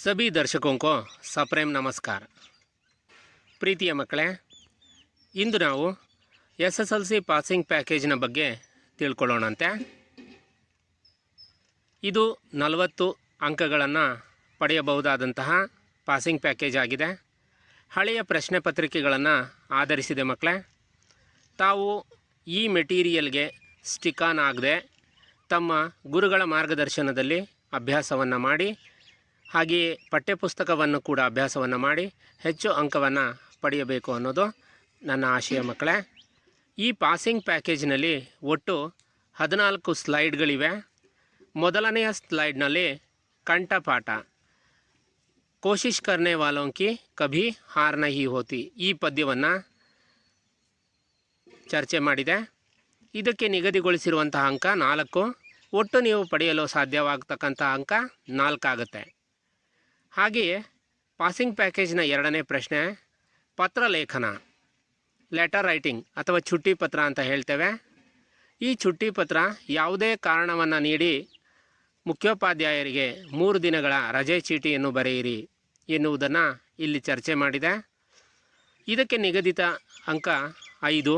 सभी दर्शकों को सप्रेम नमस्कार। ಪ್ರೀತಿಯ ಮಕ್ಕಳೇ, ಇಂದು ನಾವು SSLC ಪಾಸಿಂಗ್ ಪ್ಯಾಕೇಜ್ನ ಬಗ್ಗೆ ತಿಳ್ಕೊಳ್ಳೋಣಂತೆ. ಇದು 40 ಅಂಕಗಳನ್ನು ಪಡೆಯಬಹುದಾದಂತಹ ಪಾಸಿಂಗ್ ಪ್ಯಾಕೇಜ್ ಆಗಿದೆ. ಹಳೆಯ ಪ್ರಶ್ನೆ ಪತ್ರಿಕೆಗಳನ್ನು ಆಧರಿಸಿದೆ ಮಕ್ಕಳೇ. ತಾವು ಈ ಮೆಟೀರಿಯಲ್ಗೆ ಸ್ಟಿಕ್ ಆನ್ ಆಗದೆ ತಮ್ಮ ಗುರುಗಳ ಮಾರ್ಗದರ್ಶನದಲ್ಲಿ ಅಭ್ಯಾಸವನ್ನು ಮಾಡಿ, ಹಾಗೆಯೇ ಪಠ್ಯಪುಸ್ತಕವನ್ನು ಕೂಡ ಅಭ್ಯಾಸವನ್ನು ಮಾಡಿ ಹೆಚ್ಚು ಅಂಕವನ್ನು ಪಡೆಯಬೇಕು ಅನ್ನೋದು ನನ್ನ ಆಶಯ ಮಕ್ಕಳೇ. ಈ ಪಾಸಿಂಗ್ ಪ್ಯಾಕೇಜ್ನಲ್ಲಿ ಒಟ್ಟು 14 ಸ್ಲೈಡ್ಗಳಿವೆ. ಮೊದಲನೆಯ ಸ್ಲೈಡ್ನಲ್ಲಿ ಕಂಠಪಾಠ ಕೋಶಿಶ್ ಕರ್ನೆ ವಾಲೋಂ ಕಿ ಕಭಿ ಹಾರ್ ನಹಿ ಹೋತಿ ಈ ಪದ್ಯವನ್ನು ಚರ್ಚೆ ಮಾಡಿದೆ. ಇದಕ್ಕೆ ನಿಗದಿಗೊಳಿಸಿರುವಂತಹ ಅಂಕ 4. ಒಟ್ಟು ನೀವು ಪಡೆಯಲು ಸಾಧ್ಯವಾಗತಕ್ಕಂಥ ಅಂಕ 4 ಆಗುತ್ತೆ. ಹಾಗೆಯೇ ಪಾಸಿಂಗ್ ಪ್ಯಾಕೇಜ್ನ 2ನೇ ಪ್ರಶ್ನೆ ಪತ್ರ ಲೇಖನ, ಲೆಟರ್ ರೈಟಿಂಗ್ ಅಥವಾ ಚುಟ್ಟಿ ಪತ್ರ ಅಂತ ಹೇಳ್ತೇವೆ. ಈ ಚುಟ್ಟಿ ಪತ್ರ ಯಾವುದೇ ಕಾರಣವನ್ನು ನೀಡಿ ಮುಖ್ಯೋಪಾಧ್ಯಾಯರಿಗೆ 3 ದಿನಗಳ ರಜೆ ಚೀಟಿಯನ್ನು ಬರೆಯಿರಿ ಎನ್ನುವುದನ್ನು ಇಲ್ಲಿ ಚರ್ಚೆ ಮಾಡಿದೆ. ಇದಕ್ಕೆ ನಿಗದಿತ ಅಂಕ 5.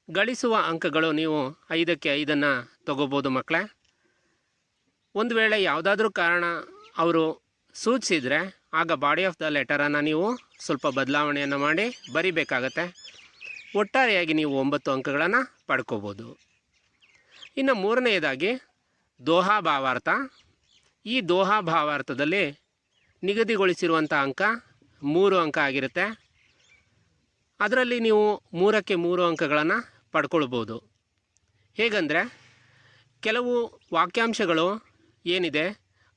ಗಳಿಸುವ ಅಂಕಗಳು ನೀವು 5ಕ್ಕೆ 5 ತಗೋಬೋದು ಮಕ್ಕಳೇ. ಒಂದು ವೇಳೆ ಯಾವುದಾದ್ರೂ ಕಾರಣ ಅವರು ಸೂಚಿಸಿದರೆ ಆಗ ಬಾಡಿ ಆಫ್ ದ ಲೆಟರನ್ನು ನೀವು ಸ್ವಲ್ಪ ಬದಲಾವಣೆಯನ್ನು ಮಾಡಿ ಬರಿಬೇಕಾಗತ್ತೆ. ಒಟ್ಟಾರೆಯಾಗಿ ನೀವು 9 ಅಂಕಗಳನ್ನು ಪಡ್ಕೋಬೋದು. ಇನ್ನು 3ನೇದಾಗಿ ದೋಹಾ ಭಾವಾರ್ಥ. ಈ ದೋಹಾ ಭಾವಾರ್ಥದಲ್ಲಿ ನಿಗದಿಗೊಳಿಸಿರುವಂಥ ಅಂಕ 3 ಅಂಕ ಆಗಿರುತ್ತೆ. ಅದರಲ್ಲಿ ನೀವು 3ಕ್ಕೆ 3 ಅಂಕಗಳನ್ನು ಪಡ್ಕೊಳ್ಬೋದು. ಹೇಗೆಂದರೆ ಕೆಲವು ವಾಕ್ಯಾಂಶಗಳು ಏನಿದೆ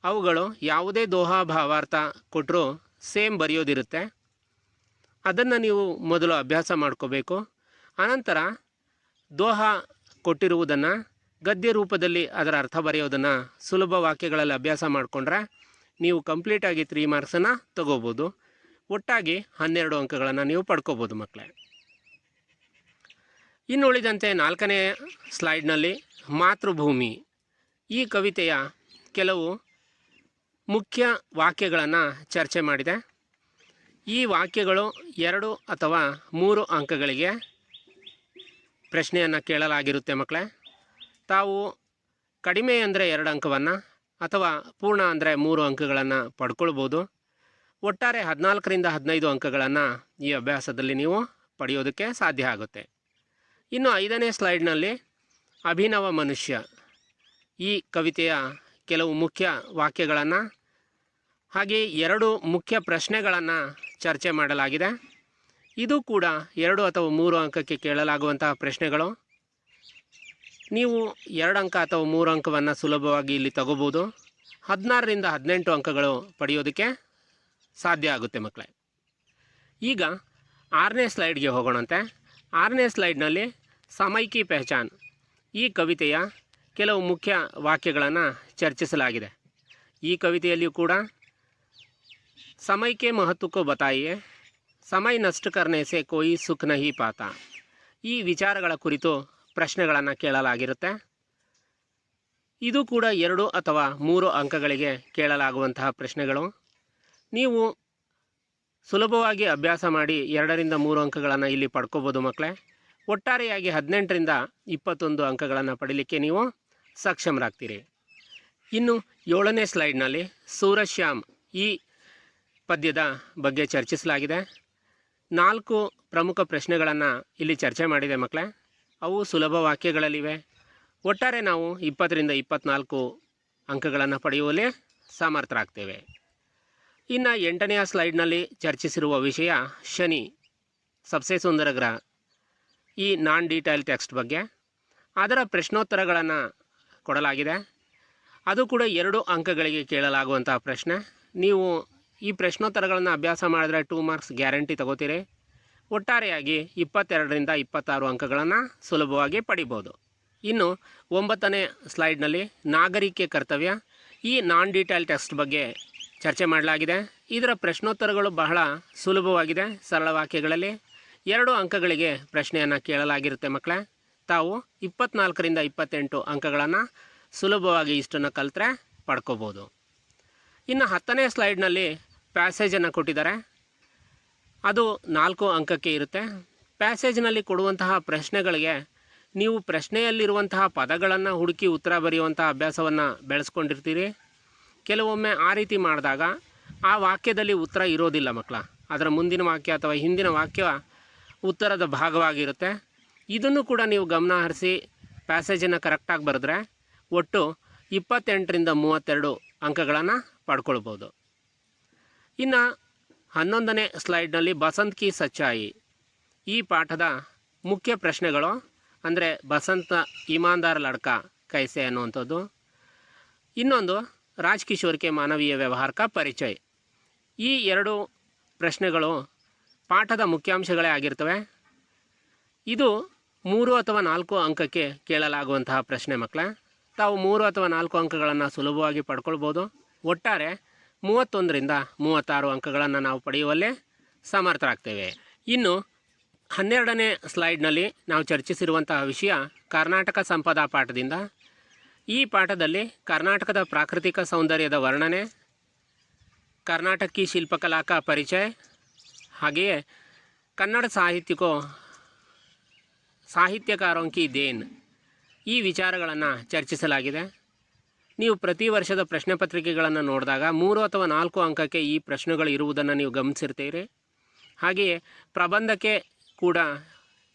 ಅವುಗಳು ಯಾವುದೇ ದೋಹಾ ಭಾವಾರ್ಥ ಕೊಟ್ಟರೂ ಸೇಮ್ ಬರೆಯೋದಿರುತ್ತೆ. ಅದನ್ನು ನೀವು ಮೊದಲು ಅಭ್ಯಾಸ ಮಾಡ್ಕೋಬೇಕು. ಅನಂತರ ದೋಹಾ ಕೊಟ್ಟಿರುವುದನ್ನು ಗದ್ಯ ರೂಪದಲ್ಲಿ ಅದರ ಅರ್ಥ ಬರೆಯೋದನ್ನು ಸುಲಭ ವಾಕ್ಯಗಳಲ್ಲಿ ಅಭ್ಯಾಸ ಮಾಡಿಕೊಂಡ್ರೆ ನೀವು ಕಂಪ್ಲೀಟಾಗಿ 3 ಮಾರ್ಕ್ಸನ್ನು ತಗೋಬೋದು. ಒಟ್ಟಾಗಿ 12 ಅಂಕಗಳನ್ನು ನೀವು ಪಡ್ಕೋಬೋದು ಮಕ್ಕಳೇ. ಇನ್ನು ಉಳಿದಂತೆ 4ನೇ ಸ್ಲೈಡ್ನಲ್ಲಿ ಮಾತೃಭೂಮಿ ಈ ಕವಿತೆಯ ಕೆಲವು ಮುಖ್ಯ ವಾಕ್ಯಗಳನ್ನು ಚರ್ಚೆ ಮಾಡಿದೆ. ಈ ವಾಕ್ಯಗಳು 2 ಅಥವಾ 3 ಅಂಕಗಳಿಗೆ ಪ್ರಶ್ನೆಯನ್ನು ಕೇಳಲಾಗಿರುತ್ತೆ ಮಕ್ಕಳೇ. ತಾವು ಕಡಿಮೆ ಅಂದರೆ 2 ಅಂಕವನ್ನು ಅಥವಾ ಪೂರ್ಣ ಅಂದರೆ 3 ಅಂಕಗಳನ್ನು ಪಡ್ಕೊಳ್ಬೋದು. ಒಟ್ಟಾರೆ 14ರಿಂದ 15 ಅಂಕಗಳನ್ನು ಈ ಅಭ್ಯಾಸದಲ್ಲಿ ನೀವು ಪಡೆಯೋದಕ್ಕೆ ಸಾಧ್ಯ ಆಗುತ್ತೆ. ಇನ್ನು 5ನೇ ಸ್ಲೈಡ್ನಲ್ಲಿ ಅಭಿನವ ಮನುಷ್ಯ ಈ ಕವಿತೆಯ ಕೆಲವು ಮುಖ್ಯ ವಾಕ್ಯಗಳನ್ನು ಹಾಗೆ 2 ಮುಖ್ಯ ಪ್ರಶ್ನೆಗಳನ್ನು ಚರ್ಚೆ ಮಾಡಲಾಗಿದೆ. ಇದು ಕೂಡ 2 ಅಥವಾ 3 ಅಂಕಕ್ಕೆ ಕೇಳಲಾಗುವಂತಹ ಪ್ರಶ್ನೆಗಳು. ನೀವು 2 ಅಂಕ ಅಥವಾ 3 ಅಂಕವನ್ನು ಸುಲಭವಾಗಿ ಇಲ್ಲಿ ತಗೋಬೋದು. 16ರಿಂದ 18 ಅಂಕಗಳು ಪಡೆಯೋದಕ್ಕೆ ಸಾಧ್ಯ ಆಗುತ್ತೆ ಮಕ್ಕಳೇ. ಈಗ 6ನೇ ಸ್ಲೈಡ್ಗೆ ಹೋಗೋಣಂತೆ. 6ನೇ ಸ್ಲೈಡ್ನಲ್ಲಿ ಸಮಯ್ ಕಿ ಪಹಚಾನ್ ಈ ಕವಿತೆಯ ಕೆಲವು ಮುಖ್ಯ ವಾಕ್ಯಗಳನ್ನು ಚರ್ಚಿಸಲಾಗಿದೆ. ಈ ಕವಿತೆಯಲ್ಲಿಯೂ ಕೂಡ ಸಮಯ ಕೆ ಮಹತ್ವ ಕೋ ಬತಾಯಿಯೇ, ಸಮಯ ನಷ್ಟ ಕರ್ನೆ ಸೆ ಕೋಯಿ ಸುಖ ನಹಿ ಪಾತಾ ಈ ವಿಚಾರಗಳ ಕುರಿತು ಪ್ರಶ್ನೆಗಳನ್ನು ಕೇಳಲಾಗಿರುತ್ತೆ. ಇದು ಕೂಡ 2 ಅಥವಾ 3 ಅಂಕಗಳಿಗೆ ಕೇಳಲಾಗುವಂತಹ ಪ್ರಶ್ನೆಗಳು. ನೀವು ಸುಲಭವಾಗಿ ಅಭ್ಯಾಸ ಮಾಡಿ 2ರಿಂದ 3 ಅಂಕಗಳನ್ನು ಇಲ್ಲಿ ಪಡ್ಕೋಬೋದು ಮಕ್ಕಳೇ. ಒಟ್ಟಾರೆಯಾಗಿ 18ರಿಂದ 21 ಅಂಕಗಳನ್ನು ಪಡೀಲಿಕ್ಕೆ ನೀವು ಸಕ್ಷಮರಾಗ್ತೀರಿ. ಇನ್ನು 7ನೇ ಸ್ಲೈಡ್ನಲ್ಲಿ ಸೂರಶ್ಯಾಮ್ ಈ ಪದ್ಯದ ಬಗ್ಗೆ ಚರ್ಚಿಸಲಾಗಿದೆ. 4 ಪ್ರಮುಖ ಪ್ರಶ್ನೆಗಳನ್ನು ಇಲ್ಲಿ ಚರ್ಚೆ ಮಾಡಿದೆ ಮಕ್ಕಳೇ. ಅವು ಸುಲಭ ವಾಕ್ಯಗಳಲ್ಲಿವೆ. ಒಟ್ಟಾರೆ ನಾವು 20ರಿಂದ 24 ಅಂಕಗಳನ್ನು ಪಡೆಯುವಲ್ಲಿ ಸಮರ್ಥರಾಗ್ತೇವೆ. ಇನ್ನು 8ನೆಯ ಸ್ಲೈಡ್ನಲ್ಲಿ ಚರ್ಚಿಸಿರುವ ವಿಷಯ ಶನಿ ಸಬ್ಸೆ ಸುಂದರ ಗ್ರಹ ಈ ನಾನ್ ಡೀಟೇಲ್ ಟೆಕ್ಸ್ಟ್ ಬಗ್ಗೆ. ಅದರ ಪ್ರಶ್ನೋತ್ತರಗಳನ್ನು ಕೊಡಲಾಗಿದೆ. ಅದು ಕೂಡ 2 ಅಂಕಗಳಿಗೆ ಕೇಳಲಾಗುವಂತಹ ಪ್ರಶ್ನೆ. ನೀವು ಈ ಪ್ರಶ್ನೋತ್ತರಗಳನ್ನು ಅಭ್ಯಾಸ ಮಾಡಿದ್ರೆ 2 ಮಾರ್ಕ್ಸ್ ಗ್ಯಾರಂಟಿ ತಗೋತೀರಿ. ಒಟ್ಟಾರೆಯಾಗಿ 22ರಿಂದ 26 ಅಂಕಗಳನ್ನು ಸುಲಭವಾಗಿ ಪಡಿಬೋದು. ಇನ್ನು 9ನೇ ಸ್ಲೈಡ್ನಲ್ಲಿ ನಾಗರಿಕೆ ಕರ್ತವ್ಯ ಈ ನಾನ್ ಡೀಟೇಲ್ ಟೆಕ್ಸ್ಟ್ ಬಗ್ಗೆ ಚರ್ಚೆ ಮಾಡಲಾಗಿದೆ. ಇದರ ಪ್ರಶ್ನೋತ್ತರಗಳು ಬಹಳ ಸುಲಭವಾಗಿದೆ. ಸರಳ ವಾಕ್ಯಗಳಲ್ಲಿ 2 ಅಂಕಗಳಿಗೆ ಪ್ರಶ್ನೆಯನ್ನು ಕೇಳಲಾಗಿರುತ್ತೆ ಮಕ್ಕಳೇ. ತಾವು 24ರಿಂದ 28 ಅಂಕಗಳನ್ನು ಸುಲಭವಾಗಿ ಇಷ್ಟನ್ನು ಕಲಿತ್ರೆ ಪಡ್ಕೋಬೋದು. ಇನ್ನು 10ನೇ ಸ್ಲೈಡ್ನಲ್ಲಿ ಪ್ಯಾಸೇಜನ್ನು ಕೊಟ್ಟಿದ್ದಾರೆ. ಅದು 4 ಅಂಕಕ್ಕೆ ಇರುತ್ತೆ. ಪ್ಯಾಸೇಜ್ನಲ್ಲಿ ಕೊಡುವಂತಹ ಪ್ರಶ್ನೆಗಳಿಗೆ ನೀವು ಪ್ರಶ್ನೆಯಲ್ಲಿರುವಂತಹ ಪದಗಳನ್ನು ಹುಡುಕಿ ಉತ್ತರ ಬರೆಯುವಂತಹ ಅಭ್ಯಾಸವನ್ನು ಬೆಳೆಸ್ಕೊಂಡಿರ್ತೀರಿ. ಕೆಲವೊಮ್ಮೆ ಆ ರೀತಿ ಮಾಡಿದಾಗ ಆ ವಾಕ್ಯದಲ್ಲಿ ಉತ್ತರ ಇರೋದಿಲ್ಲ ಮಕ್ಕಳ, ಅದರ ಮುಂದಿನ ವಾಕ್ಯ ಅಥವಾ ಹಿಂದಿನ ವಾಕ್ಯ ಉತ್ತರದ ಭಾಗವಾಗಿರುತ್ತೆ. ಇದನ್ನು ಕೂಡ ನೀವು ಗಮನ ಹರಿಸಿ ಪ್ಯಾಸೇಜನ್ನು ಕರೆಕ್ಟಾಗಿ ಬರೆದ್ರೆ ಒಟ್ಟು 28ರಿಂದ 32 ಅಂಕಗಳನ್ನು ಪಡ್ಕೊಳ್ಬೋದು. ಇನ್ನು 11ನೇ ಸ್ಲೈಡ್ನಲ್ಲಿ ಬಸಂತ್ ಕಿ ಸಚ್ಚಾಯಿ ಈ ಪಾಠದ ಮುಖ್ಯ ಪ್ರಶ್ನೆಗಳು ಅಂದರೆ ಬಸಂತ ಇಮಾನ್ದಾರ್ ಲಡ್ಕಾ ಕೈಸೆ ಅನ್ನುವಂಥದ್ದು. ಇನ್ನೊಂದು ರಾಜ್ ಕಿಶೋರ್ ಕೆ ಮಾನವೀಯ ವ್ಯವಹಾರ ಕಾ ಪರಿಚಯ. ಈ 2 ಪ್ರಶ್ನೆಗಳು ಪಾಠದ ಮುಖ್ಯಾಂಶಗಳೇ ಆಗಿರ್ತವೆ. ಇದು 3 ಅಥವಾ 4 ಅಂಕಕ್ಕೆ ಕೇಳಲಾಗುವಂತಹ ಪ್ರಶ್ನೆ ಮಕ್ಕಳೇ. ತಾವು 3 ಅಥವಾ 4 ಅಂಕಗಳನ್ನು ಸುಲಭವಾಗಿ ಪಡ್ಕೊಳ್ಬೋದು. ಒಟ್ಟಾರೆ 31ರಿಂದ 36 ಅಂಕಗಳನ್ನು ನಾವು ಪಡೆಯುವಲ್ಲೇ ಸಮರ್ಥರಾಗ್ತೇವೆ. ಇನ್ನು 12ನೇ ಸ್ಲೈಡ್ನಲ್ಲಿ ನಾವು ಚರ್ಚಿಸಿರುವಂತಹ ವಿಷಯ ಕರ್ನಾಟಕ ಸಂಪದಾ ಪಾಠದಿಂದ. ಈ ಪಾಠದಲ್ಲಿ ಕರ್ನಾಟಕದ ಪ್ರಾಕೃತಿಕ ಸೌಂದರ್ಯದ ವರ್ಣನೆ, ಕರ್ನಾಟಕಿ ಶಿಲ್ಪಕಲಾ ಕಾ ಪರಿಚಯ, ಹಾಗೆಯೇ ಕನ್ನಡ ಸಾಹಿತ್ಯಕಾರೋं की देन ಈ ವಿಚಾರಗಳನ್ನು ಚರ್ಚಿಸಲಾಗಿದೆ. ನೀವು ಪ್ರತಿ ವರ್ಷದ ಪ್ರಶ್ನೆ ಪತ್ರಿಕೆಗಳನ್ನು ನೋಡಿದಾಗ 3 ಅಥವಾ 4 ಅಂಕಕ್ಕೆ ಈ ಪ್ರಶ್ನೆಗಳು ಇರುವುದನ್ನು ನೀವು ಗಮನಿಸಿರ್ತೀರಿ. ಹಾಗೆಯೇ ಪ್ರಬಂಧಕ್ಕೆ ಕೂಡ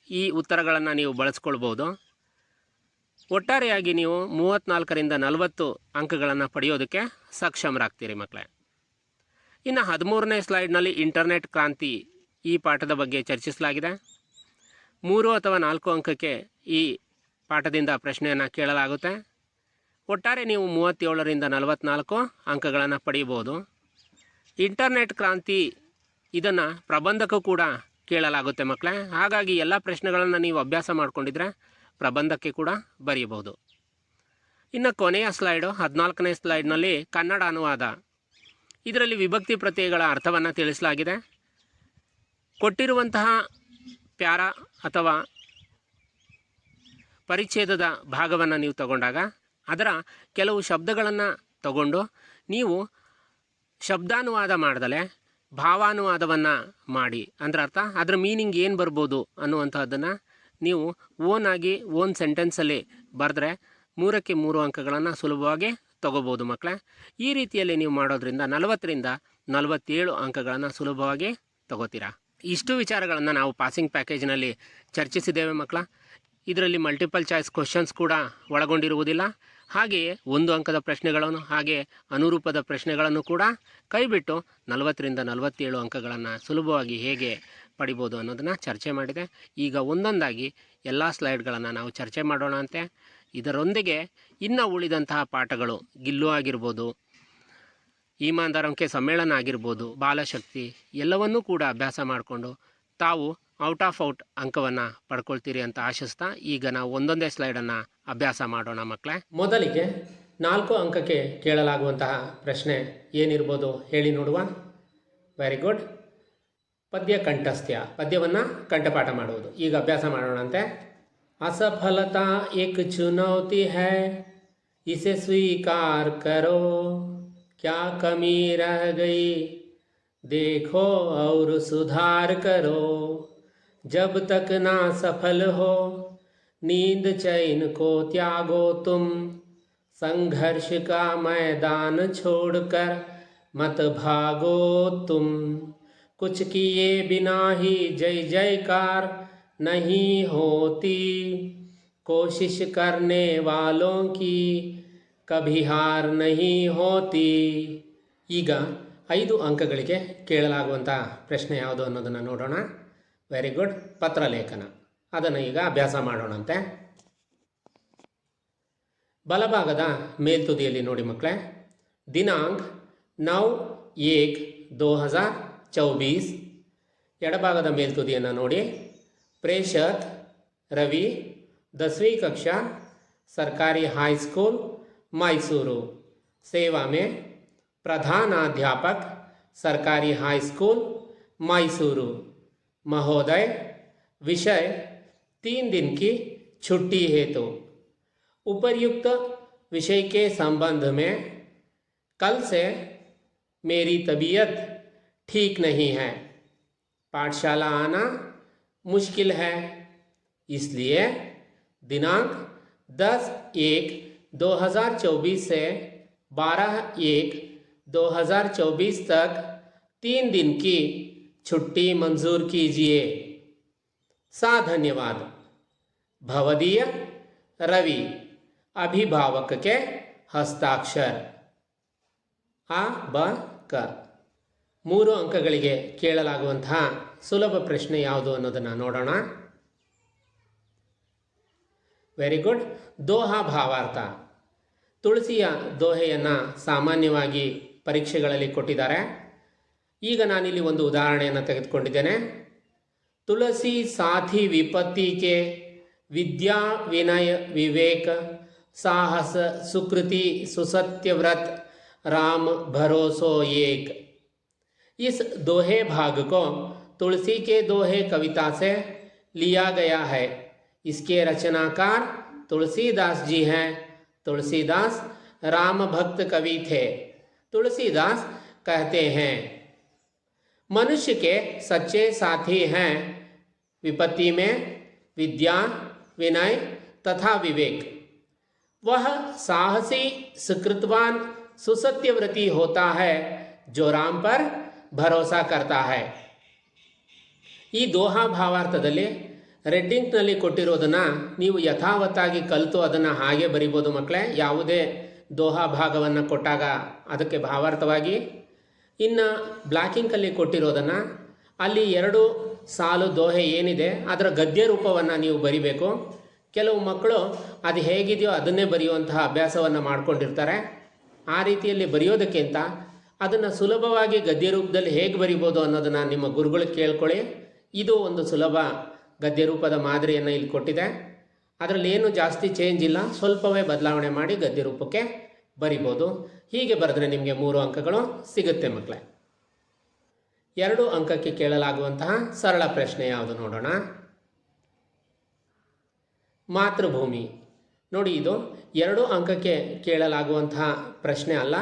ಈ ಉತ್ತರಗಳನ್ನು ನೀವು ಬಳಸ್ಕೊಳ್ಬೋದು. ಒಟ್ಟಾರೆಯಾಗಿ ನೀವು 34ರಿಂದ 40 ಅಂಕಗಳನ್ನು ಪಡೆಯೋದಕ್ಕೆ ಸಕ್ಷಮರಾಗ್ತೀರಿ ಮಕ್ಕಳೇ. ಇನ್ನು 13ನೇ ಸ್ಲೈಡ್ನಲ್ಲಿ ಇಂಟರ್ನೆಟ್ ಕ್ರಾಂತಿ ಈ ಪಾಠದ ಬಗ್ಗೆ ಚರ್ಚಿಸಲಾಗಿದೆ. 3 ಅಥವಾ 4 ಅಂಕಕ್ಕೆ ಈ ಪಾಠದಿಂದ ಪ್ರಶ್ನೆಯನ್ನು ಕೇಳಲಾಗುತ್ತೆ. ಒಟ್ಟಾರೆ ನೀವು 37ರಿಂದ 44 ಅಂಕಗಳನ್ನು ಪಡೆಯಬಹುದು. ಇಂಟರ್ನೆಟ್ ಕ್ರಾಂತಿ ಇದನ್ನು ಪ್ರಬಂಧಕ್ಕೂ ಕೂಡ ಕೇಳಲಾಗುತ್ತೆ ಮಕ್ಕಳೇ. ಹಾಗಾಗಿ ಎಲ್ಲ ಪ್ರಶ್ನೆಗಳನ್ನು ನೀವು ಅಭ್ಯಾಸ ಮಾಡಿಕೊಂಡಿದ್ರೆ ಪ್ರಬಂಧಕ್ಕೆ ಕೂಡ ಬರೆಯಬಹುದು. ಇನ್ನು ಕೊನೆಯ ಸ್ಲೈಡು 14ನೇ ಸ್ಲೈಡ್ನಲ್ಲಿ ಕನ್ನಡ ಅನುವಾದ. ಇದರಲ್ಲಿ ವಿಭಕ್ತಿ ಪ್ರತ್ಯಯಗಳ ಅರ್ಥವನ್ನು ತಿಳಿಸಲಾಗಿದೆ. ಕೊಟ್ಟಿರುವಂತಹ ಪ್ಯಾರ ಅಥವಾ ಪರಿಚ್ಛೇದದ ಭಾಗವನ್ನು ನೀವು ತಗೊಂಡಾಗ ಅದರ ಕೆಲವು ಶಬ್ದಗಳನ್ನು ತಗೊಂಡು ನೀವು ಶಬ್ದಾನುವಾದ ಮಾಡ್ದಲೆ ಭಾವಾನುವಾದವನ್ನು ಮಾಡಿ, ಅಂದರೆ ಅರ್ಥ ಅದರ ಮೀನಿಂಗ್ ಏನು ಬರ್ಬೋದು ಅನ್ನುವಂಥದ್ದನ್ನು ನೀವು ಓನ್ ಸೆಂಟೆನ್ಸಲ್ಲಿ ಬರೆದ್ರೆ 3ಕ್ಕೆ 3 ಅಂಕಗಳನ್ನು ಸುಲಭವಾಗಿ ತಗೋಬೋದು ಮಕ್ಕಳೇ. ಈ ರೀತಿಯಲ್ಲಿ ನೀವು ಮಾಡೋದ್ರಿಂದ 40ರಿಂದ 47 ಅಂಕಗಳನ್ನು ಸುಲಭವಾಗಿ ತಗೋತೀರಾ. ಇಷ್ಟು ವಿಚಾರಗಳನ್ನು ನಾವು ಪಾಸಿಂಗ್ ಪ್ಯಾಕೇಜ್ನಲ್ಲಿ ಚರ್ಚಿಸಿದ್ದೇವೆ ಮಕ್ಕಳ. ಇದರಲ್ಲಿ ಮಲ್ಟಿಪಲ್ ಚಾಯ್ಸ್ ಕ್ವಶನ್ಸ್ ಕೂಡ ಒಳಗೊಂಡಿರುವುದಿಲ್ಲ. ಹಾಗೆಯೇ 1 ಅಂಕದ ಪ್ರಶ್ನೆಗಳನ್ನು ಹಾಗೆ ಅನುರೂಪದ ಪ್ರಶ್ನೆಗಳನ್ನು ಕೂಡ ಕೈಬಿಟ್ಟು 40ರಿಂದ 47 ಅಂಕಗಳನ್ನು ಸುಲಭವಾಗಿ ಹೇಗೆ ಪಡಿಬೋದು ಅನ್ನೋದನ್ನು ಚರ್ಚೆ ಮಾಡಿದೆ. ಈಗ ಒಂದೊಂದಾಗಿ ಎಲ್ಲ ಸ್ಲೈಡ್ಗಳನ್ನು ನಾವು ಚರ್ಚೆ ಮಾಡೋಣ ಅಂತೆ. ಇದರೊಂದಿಗೆ ಇನ್ನು ಉಳಿದಂತಹ ಪಾಠಗಳು ಗಿಲ್ಲು ಆಗಿರ್ಬೋದು, ಈಮಾನ್ದಾರಂಕೆ ಸಮ್ಮೇಳನ ಆಗಿರ್ಬೋದು, ಬಾಲಶಕ್ತಿ ಎಲ್ಲವನ್ನೂ ಕೂಡ ಅಭ್ಯಾಸ ಮಾಡಿಕೊಂಡು ತಾವು ಔಟ್ ಅಂಕವನ್ನು ಪಡ್ಕೊಳ್ತೀರಿ ಅಂತ ಆಶಿಸ್ತಾ ಈಗ ನಾವು ಒಂದೊಂದೇ ಸ್ಲೈಡನ್ನು ಅಭ್ಯಾಸ ಮಾಡೋಣ ಮಕ್ಕಳೇ. ಮೊದಲಿಗೆ 4 ಅಂಕಕ್ಕೆ ಕೇಳಲಾಗುವಂತಹ ಪ್ರಶ್ನೆ ಏನಿರ್ಬೋದು ಹೇಳಿ ನೋಡುವ. Very good. ಪದ್ಯ ಕಂಠಸ್ಥ್ಯ, ಪದ್ಯವನ್ನು ಕಂಠಪಾಠ ಮಾಡುವುದು. ಈಗ ಅಭ್ಯಾಸ ಮಾಡೋಣಂತೆ. असफलता एक चुनौती है, इसे स्वीकार करो, क्या कमी रह गई देखो और सुधार करो, जब तक ना सफल हो नींद चैन को त्यागो तुम, संघर्ष का मैदान छोड़कर मत भागो तुम, कुछ किए बिना ही जय जयकार नहीं होती, कोशिश करने वालों की कभी हार नहीं होती. ಈಗ 5 ಅಂಕಗಳಿಗೆ ಕೇಳಲಾಗುವಂಥ ಪ್ರಶ್ನೆ ಯಾವುದು ಅನ್ನೋದನ್ನು ನೋಡೋಣ. Very good. ಪತ್ರಲೇಖನ, ಅದನ್ನು ಈಗ ಅಭ್ಯಾಸ ಮಾಡೋಣಂತೆ. ಬಲಭಾಗದ ಮೇಲ್ತುದಿಯಲ್ಲಿ ನೋಡಿ ಮಕ್ಕಳೇ, ದಿನಾಂಕ 9/1/2024. ಎಡಭಾಗದ ಮೇಲ್ತುದಿಯನ್ನು ನೋಡಿ, प्रेषक रवि 10वीं कक्षा सरकारी हाई स्कूल मैसूरू, सेवा में प्रधानाध्यापक सरकारी हाई स्कूल मैसूरू महोदय, विषय 3 दिन की छुट्टी हेतु, उपर्युक्त विषय के संबंध में कल से मेरी तबीयत ठीक नहीं है, पाठशाला आना मुश्किल है, इसलिए दिनांक 10/1/2024 से 12/1/2024 तक 3 दिन की छुट्टी मंजूर कीजिए। सा धन्यवाद। भवदीय रवि। अभिभावक के हस्ताक्षर ಆ ಬ ಕ 3 ಅಂಕಗಳಿಗೆ ಕೇಳಲಾಗುವಂತಹ ಸುಲಭ ಪ್ರಶ್ನೆ ಯಾವುದು ಅನ್ನೋದನ್ನು ನೋಡೋಣ. Very good. ದೋಹಾ ಭಾವಾರ್ಥ. ತುಳಸಿಯ ದೋಹೆಯನ್ನು ಸಾಮಾನ್ಯವಾಗಿ ಪರೀಕ್ಷೆಗಳಲ್ಲಿ ಕೊಟ್ಟಿದ್ದಾರೆ. ಈಗ ನಾನಿಲ್ಲಿ ಒಂದು ಉದಾಹರಣೆಯನ್ನು ತೆಗೆದುಕೊಂಡಿದ್ದೇನೆ. ತುಳಸಿ ಸಾಥಿ ವಿಪತ್ತಿ ಕೆ ವಿದ್ಯಾ ವಿನಯ ವಿವೇಕ साहस सुकृति सुसत्यव्रत राम भरोसो एक। इस दोहे भाग को तुलसी के दोहे कविता से लिया गया है। इसके रचनाकार तुलसीदास जी हैं। तुलसीदास राम भक्त कवि थे। तुलसीदास कहते हैं, मनुष्य के सच्चे साथी हैं विपत्ति में विद्या विनय तथा विवेक। वह साहसी सुकृतवान सुसत्यव्रती होता है जो राम पर भरोसा करता है। ಈ ದೋಹಾ ಭಾವಾರ್ಥದಲ್ಲಿ ರೆಡ್ಡಿಂಗ್ನಲ್ಲಿ ಕೊಟ್ಟಿರೋದನ್ನು ನೀವು ಯಥಾವತ್ತಾಗಿ ಕಲಿತು ಅದನ್ನು ಹಾಗೆ ಬರಿಬೋದು ಮಕ್ಕಳೇ. ಯಾವುದೇ ದೋಹಾ ಭಾಗವನ್ನು ಕೊಟ್ಟಾಗ ಅದಕ್ಕೆ ಭಾವಾರ್ಥವಾಗಿ, ಇನ್ನು ಬ್ಲ್ಯಾಕಿಂಗಲ್ಲಿ ಕೊಟ್ಟಿರೋದನ್ನು ಅಲ್ಲಿ 2 ಸಾಲು ದೋಹೆ ಏನಿದೆ ಅದರ ಗದ್ಯ ರೂಪವನ್ನು ನೀವು ಬರಿಬೇಕು. ಕೆಲವು ಮಕ್ಕಳು ಅದು ಹೇಗಿದೆಯೋ ಅದನ್ನೇ ಬರೆಯುವಂತಹ ಅಭ್ಯಾಸವನ್ನು ಮಾಡಿಕೊಂಡಿರ್ತಾರೆ. ಆ ರೀತಿಯಲ್ಲಿ ಬರೆಯೋದಕ್ಕಿಂತ ಅದನ್ನು ಸುಲಭವಾಗಿ ಗದ್ಯ ರೂಪದಲ್ಲಿ ಹೇಗೆ ಬರಿಬೋದು ಅನ್ನೋದನ್ನು ನಿಮ್ಮ ಗುರುಗಳಿಗೆ ಕೇಳ್ಕೊಳ್ಳಿ. ಇದು ಒಂದು ಸುಲಭ ಗದ್ಯ ರೂಪದ ಮಾದರಿಯನ್ನು ಇಲ್ಲಿ ಕೊಟ್ಟಿದೆ. ಅದರಲ್ಲಿ ಏನು ಜಾಸ್ತಿ ಚೇಂಜ್ ಇಲ್ಲ, ಸ್ವಲ್ಪವೇ ಬದಲಾವಣೆ ಮಾಡಿ ಗದ್ಯ ರೂಪಕ್ಕೆ ಬರಿಬೋದು. ಹೀಗೆ ಬರೆದ್ರೆ ನಿಮಗೆ 3 ಅಂಕಗಳು ಸಿಗುತ್ತೆ ಮಕ್ಕಳೇ. 2 ಅಂಕಕ್ಕೆ ಕೇಳಲಾಗುವಂತಹ ಸರಳ ಪ್ರಶ್ನೆ ಯಾವುದು ನೋಡೋಣ. ಮಾತೃಭೂಮಿ. ನೋಡಿ, ಇದು 2 ಅಂಕಕ್ಕೆ ಕೇಳಲಾಗುವಂತಹ ಪ್ರಶ್ನೆ ಅಲ್ಲ.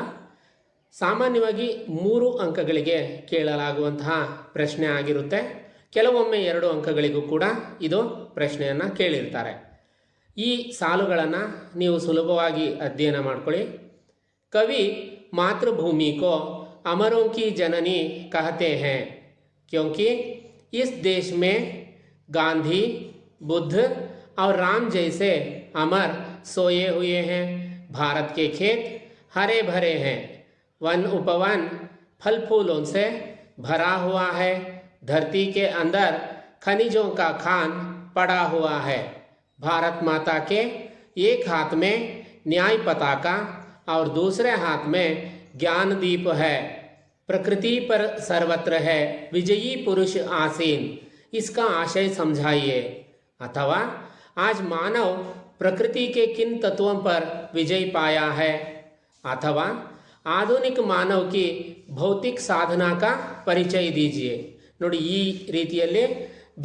ಸಾಮಾನ್ಯವಾಗಿ 3 ಅಂಕಗಳಿಗೆ ಕೇಳಲಾಗುವಂತಹ ಪ್ರಶ್ನೆ ಆಗಿರುತ್ತೆ. ಕೆಲವೊಮ್ಮೆ 2 ಅಂಕಗಳಿಗೂ ಕೂಡ ಇದು ಪ್ರಶ್ನೆಯನ್ನು ಕೇಳಿರ್ತಾರೆ. ಈ ಸಾಲುಗಳನ್ನು ನೀವು ಸುಲಭವಾಗಿ ಅಧ್ಯಯನ ಮಾಡ್ಕೊಳ್ಳಿ. ಕವಿ मातृभूमि को अमरों की जननी कहते हैं क्योंकि इस देश में गांधी, बुद्ध और राम जैसे अमर सोए हुए हैं। भारत के खेत हरे भरे हैं, वन उपवन फल फूलों से भरा हुआ है, धरती के अंदर खनिजों का खान पड़ा हुआ है। भारत माता के एक हाथ में न्याय पताका और दूसरे हाथ में ज्ञान दीप है। प्रकृति पर सर्वत्र है विजयी पुरुष आसीन। इसका आशय समझाइए। अथवा आज मानव प्रकृति के किन तत्वों पर विजय पाया है। अथवा आधुनिक मानव की भौतिक साधना का परिचय दीजिए। ನೋಡಿ, ಈ ರೀತಿಯಲ್ಲಿ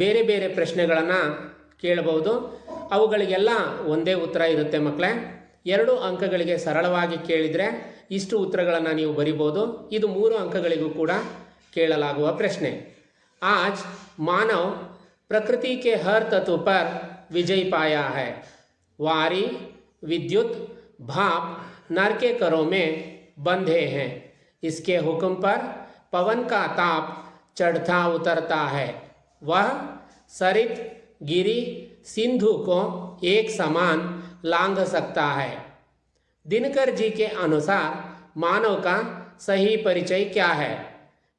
ಬೇರೆ ಬೇರೆ ಪ್ರಶ್ನೆಗಳನ್ನು ಕೇಳಬಹುದು. ಅವುಗಳಿಗೆಲ್ಲ ಒಂದೇ ಉತ್ತರ ಇರುತ್ತೆ ಮಕ್ಕಳೇ. 2 ಅಂಕಗಳಿಗೆ ಸರಳವಾಗಿ ಕೇಳಿದರೆ ಇಷ್ಟು ಉತ್ತರಗಳನ್ನು ನೀವು ಬರಿಬೋದು. ಇದು 3 ಅಂಕಗಳಿಗೂ ಕೂಡ ಕೇಳಲಾಗುವ ಪ್ರಶ್ನೆ. ಆಜ್ ಮಾನವ್ प्रकृति के हर तत्व पर विजय पाया है। वारी, विद्युत, भाप नर के करों में बंधे हैं। इसके हुक्म पर पवन का ताप चढ़ता उतरता है। वह सरित, गिरि, सिंधु को एक समान लांघ सकता है। दिनकर जी के अनुसार मानव का सही परिचय क्या है।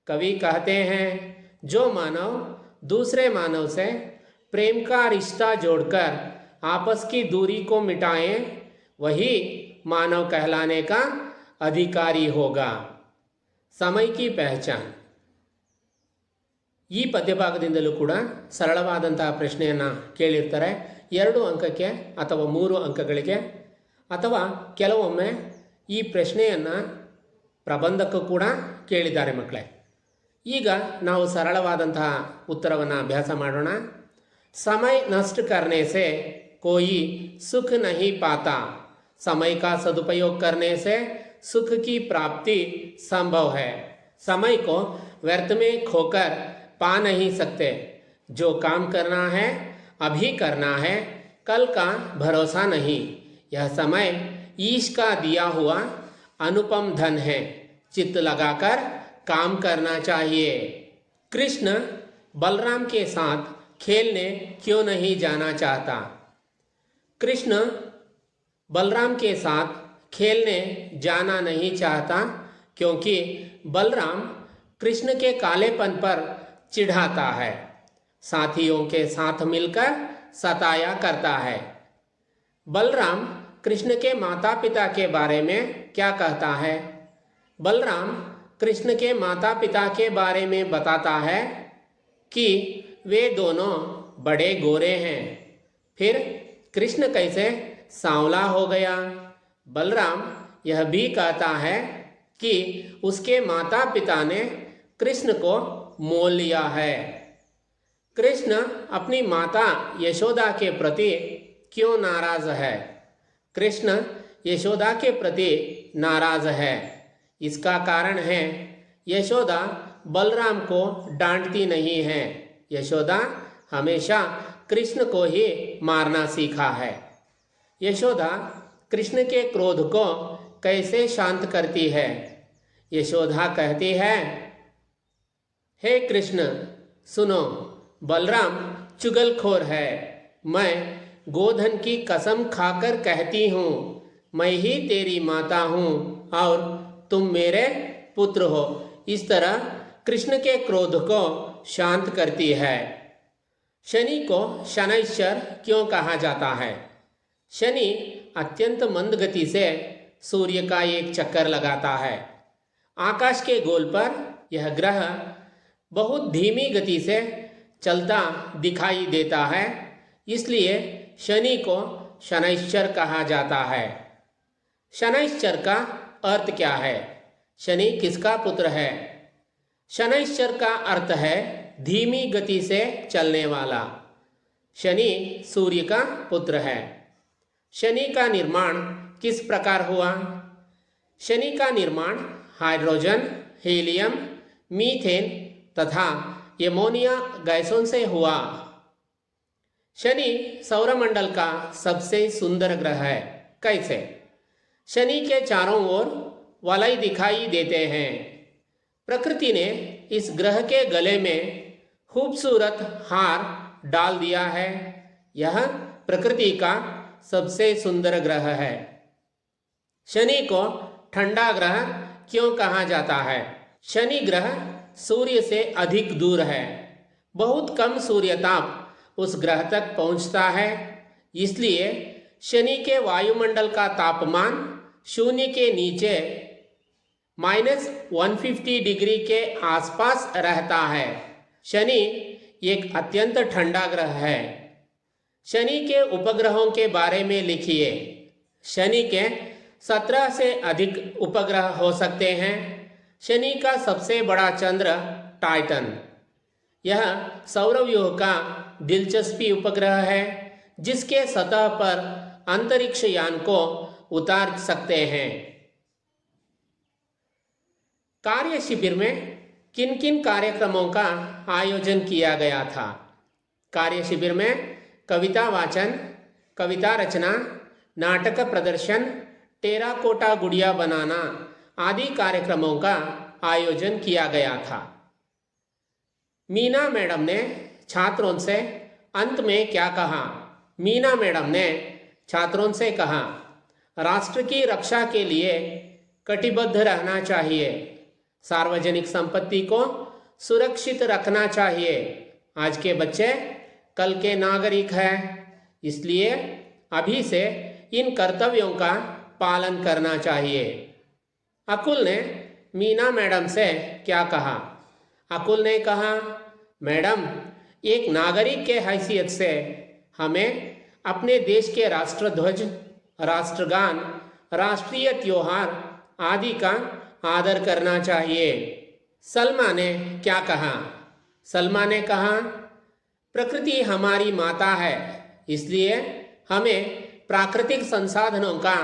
कवि कहते हैं, जो मानव दूसरे मानव से प्रेम का रिश्ता जोड़कर आपस की दूरी को मिटाएं, वही मानव कहलाने का अधिकारी होगा। समय की पहचान. ಈ ಪದ್ಯಭಾಗದಿಂದಲೂ ಕೂಡ ಸರಳವಾದಂತಹ ಪ್ರಶ್ನೆಯನ್ನು ಕೇಳಿರ್ತಾರೆ. 2 ಅಂಕಕ್ಕೆ ಅಥವಾ 3 ಅಂಕಗಳಿಗೆ, ಅಥವಾ ಕೆಲವೊಮ್ಮೆ ಈ ಪ್ರಶ್ನೆಯನ್ನು ಪ್ರಬಂಧಕ್ಕೂ ಕೂಡ ಕೇಳಿದ್ದಾರೆ ಮಕ್ಕಳೇ. ಈಗ ನಾವು ಸರಳವಾದಂತಹ ಉತ್ತರವನ್ನು ಅಭ್ಯಾಸ ಮಾಡೋಣ. समय नष्ट करने से कोई सुख नहीं पाता, समय का सदुपयोग करने से सुख की प्राप्ति संभव है। समय को व्यर्थ में खोकर पा नहीं सकते। जो काम करना है अभी करना है, कल का भरोसा नहीं। यह समय ईश का दिया हुआ अनुपम धन है। चित्त लगाकर काम करना चाहिए। कृष्ण बलराम के साथ खेलने क्यों नहीं जाना चाहता? कृष्ण बलराम के साथ खेलने जाना नहीं चाहता क्योंकि बलराम कृष्ण के कालेपन पर चिढ़ाता है, साथियों के साथ मिलकर सताया करता है। बलराम कृष्ण के माता पिता के बारे में क्या कहता है? बलराम कृष्ण के माता पिता के बारे में बताता है कि वे दोनों बड़े गोरे हैं। फिर कृष्ण कैसे सांवला हो गया? बलराम यह भी कहता है कि उसके माता पिता ने कृष्ण को मोल लिया है। कृष्ण अपनी माता यशोदा के प्रति क्यों नाराज है? कृष्ण यशोदा के प्रति नाराज है। इसका कारण है यशोदा बलराम को डांटती नहीं है। यशोदा हमेशा कृष्ण को ही मारना सीखा है। यशोदा कृष्ण के क्रोध को कैसे शांत करती है? यशोदा कहती है, हे कृष्ण सुनो, बलराम चुगलखोर है। मैं गोधन की कसम खाकर कहती हूँ, मैं ही तेरी माता हूँ और तुम मेरे पुत्र हो। इस तरह कृष्ण के क्रोध को शांत करती है। शनि को शनैश्चर क्यों कहा जाता है? शनि अत्यंत मंद गति से सूर्य का एक चक्कर लगाता है। आकाश के गोल पर यह ग्रह बहुत धीमी गति से चलता दिखाई देता है, इसलिए शनि को शनैश्चर कहा जाता है। शनैश्चर का अर्थ क्या है? शनि किसका पुत्र है? शनैश्चर का अर्थ है धीमी गति से चलने वाला। शनि सूर्य का पुत्र है। शनि का निर्माण किस प्रकार हुआ? शनि का निर्माण हाइड्रोजन, हीलियम, मीथेन तथा एमोनिया गैसों से हुआ। शनि सौरमंडल का सबसे सुंदर ग्रह है। कैसे? शनि के चारों ओर वलय दिखाई देते हैं। प्रकृति ने इस ग्रह के गले में खूबसूरत हार डाल दिया है। यह प्रकृति का सबसे सुंदर ग्रह है। शनि को ठंडा ग्रह क्यों कहा जाता है? शनि ग्रह सूर्य से अधिक दूर है। बहुत कम सूर्य ताप उस ग्रह तक पहुंचता है, इसलिए शनि के वायुमंडल का तापमान शून्य के नीचे -150 डिग्री के आसपास रहता है। शनि एक अत्यंत ठंडा ग्रह है। शनि के उपग्रहों के बारे में लिखिए। शनि के 17 से अधिक उपग्रह हो सकते हैं। शनि का सबसे बड़ा चंद्र टाइटन। यह सौरव्यूह का दिलचस्पी उपग्रह है, जिसके सतह पर अंतरिक्ष यान को उतार सकते हैं। कार्य शिविर में किन किन कार्यक्रमों का आयोजन किया गया था? कार्य शिविर में कविता वाचन, कविता रचना, नाटक प्रदर्शन, टेराकोटा गुड़िया बनाना आदि कार्यक्रमों का आयोजन किया गया था। मीना मैडम ने छात्रों से अंत में क्या कहा? मीना मैडम ने छात्रों से कहा, राष्ट्र की रक्षा के लिए कटिबद्ध रहना चाहिए। सार्वजनिक संपत्ति को सुरक्षित रखना चाहिए। आज के बच्चे कल के नागरिक हैं, इसलिए अभी से इन कर्तव्यों का पालन करना चाहिए। अकुल ने मीना मैडम से क्या कहा? अकुल ने कहा, मैडम, एक नागरिक के हैसियत से हमें अपने देश के राष्ट्रध्वज, राष्ट्रगान, राष्ट्रीय त्योहार आदि का आदर करना चाहिए। सलमा ने क्या कहा? सलमा ने कहा, प्रकृति हमारी माता है, इसलिए हमें प्राकृतिक संसाधनों का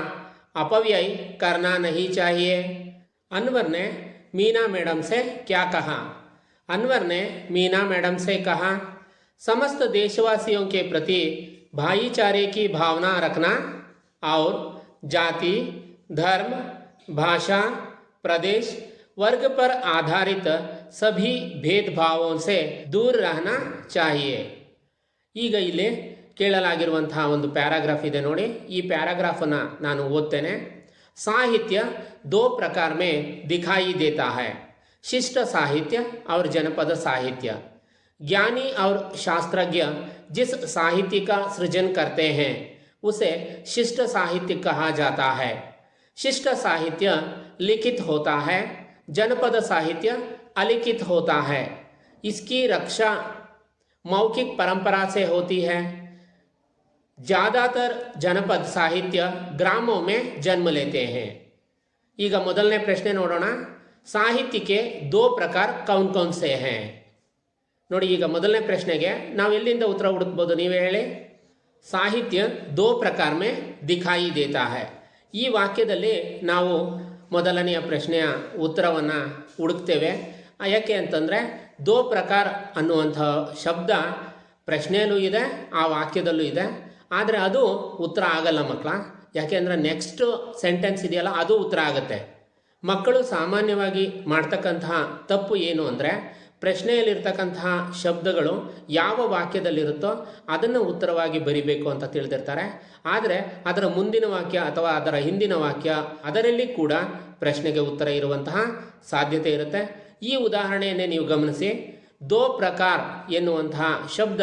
अपव्यय करना नहीं चाहिए। अनवर ने मीना मैडम से क्या कहा? अनवर ने मीना मैडम से कहा, समस्त देशवासियों के प्रति भाईचारे की भावना रखना और जाति, धर्म, भाषा, प्रदेश, वर्ग पर आधारित सभी भेदभावों से दूर रहना चाहिए. ಈಗ ಇಲ್ಲಿ ಕೇಳಲಾಗಿರುವಂತಹ ಒಂದು ಪ್ಯಾರಾಗ್ರಾಫ್ ಇದೆ ನೋಡಿ. ಈ ಪ್ಯಾರಾಗ್ರಾಫನ್ನು ನಾನು ಓದ್ತೇನೆ. साहित्य दो प्रकार में दिखाई देता है, शिष्ट साहित्य और जनपद साहित्य. ज्ञानी और शास्त्रज्ञ जिस साहित्य का सृजन करते हैं उसे शिष्ट साहित्य कहा जाता है. शिष्ट साहित्य लिखित होता है, जनपद साहित्य अलिखित होता है. इसकी रक्षा मौखिक परंपरा से होती है. ज़्यादातर जनपद साहित्य ग्रामों में जन्म लेते हैं. ಈಗ ಮೊದಲನೇ ಪ್ರಶ್ನೆ ನೋಡೋಣ. ಸಾಹಿತ್ಯಕ್ಕೆ ದೋ ಪ್ರಕಾರ ಕೌನ್ ಕೌನ್ ಸೆ ಹೈ? ನೋಡಿ, ಈಗ ಮೊದಲನೇ ಪ್ರಶ್ನೆಗೆ ನಾವು ಎಲ್ಲಿಂದ ಉತ್ತರ ಹುಡುಕ್ಬೋದು ನೀವೇ ಹೇಳಿ. ಸಾಹಿತ್ಯ ದೋ ಪ್ರಕಾರ ಮೇ ದಿಖಾಯಿ ದೇತಾ ಹೈ. ಈ ವಾಕ್ಯದಲ್ಲಿ ನಾವು ಮೊದಲನೆಯ ಪ್ರಶ್ನೆಯ ಉತ್ತರವನ್ನು ಹುಡುಕ್ತೇವೆ. ಯಾಕೆ ಅಂತಂದರೆ ದೋ ಪ್ರಕಾರ ಅನ್ನುವಂಥ ಶಬ್ದ ಪ್ರಶ್ನೆಯಲ್ಲೂ ಇದೆ, ಆ ವಾಕ್ಯದಲ್ಲೂ ಇದೆ. ಆದರೆ ಅದು ಉತ್ತರ ಆಗಲ್ಲ ಮಕ್ಕಳ. ಯಾಕೆಂದರೆ ನೆಕ್ಸ್ಟ್ ಸೆಂಟೆನ್ಸ್ ಇದೆಯಲ್ಲ, ಅದು ಉತ್ತರ ಆಗುತ್ತೆ. ಮಕ್ಕಳು ಸಾಮಾನ್ಯವಾಗಿ ಮಾಡ್ತಕ್ಕಂತಹ ತಪ್ಪು ಏನು ಅಂದರೆ, ಪ್ರಶ್ನೆಯಲ್ಲಿರ್ತಕ್ಕಂತಹ ಶಬ್ದಗಳು ಯಾವ ವಾಕ್ಯದಲ್ಲಿರುತ್ತೋ ಅದನ್ನು ಉತ್ತರವಾಗಿ ಬರಿಬೇಕು ಅಂತ ತಿಳಿದಿರ್ತಾರೆ. ಆದರೆ ಅದರ ಮುಂದಿನ ವಾಕ್ಯ ಅಥವಾ ಅದರ ಹಿಂದಿನ ವಾಕ್ಯ ಅದರಲ್ಲಿ ಕೂಡ ಪ್ರಶ್ನೆಗೆ ಉತ್ತರ ಇರುವಂತಹ ಸಾಧ್ಯತೆ ಇರುತ್ತೆ. ಈ ಉದಾಹರಣೆಯನ್ನೇ ನೀವು ಗಮನಿಸಿ. ದೋ ಪ್ರಕಾರ ಎನ್ನುವಂತಹ ಶಬ್ದ